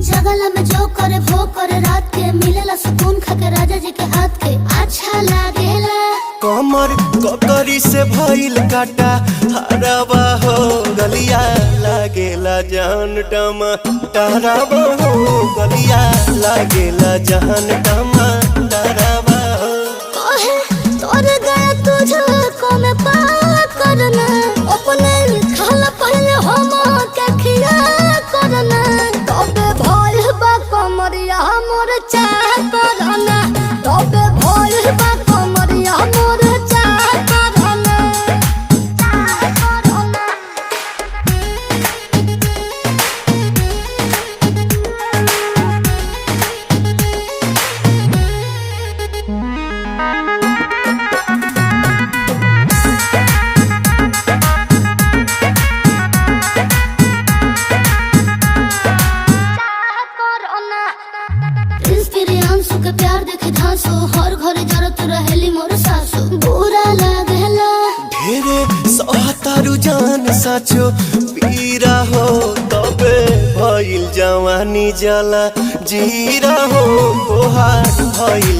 जगला में जो करे वो करे रात के मिलेला सुकून खाके राजा जी के हाथ के अच्छा लागेला। कमर ककरी से भइल काटा हराबा हो गलिया लागेला जान टमा डराबा हो गलिया लागेला जान टमा डराबा हो। कहे तोर गया तुझको मैं पार करना अपने खाला पहले हम के खिया करना तबे भइल बा कमरिया मोर चाह करना तबे भइल बा कमरिया मोर चाह करना चाह करना। प्रियांशु के प्यार देखे धांसो हर घरे जरत रहेली मोर सासु बुरा लागेला। ढेरे सहतारू जान साचो पीरा हो तबे भइल जवानी जला जीरा हो तोहार भइल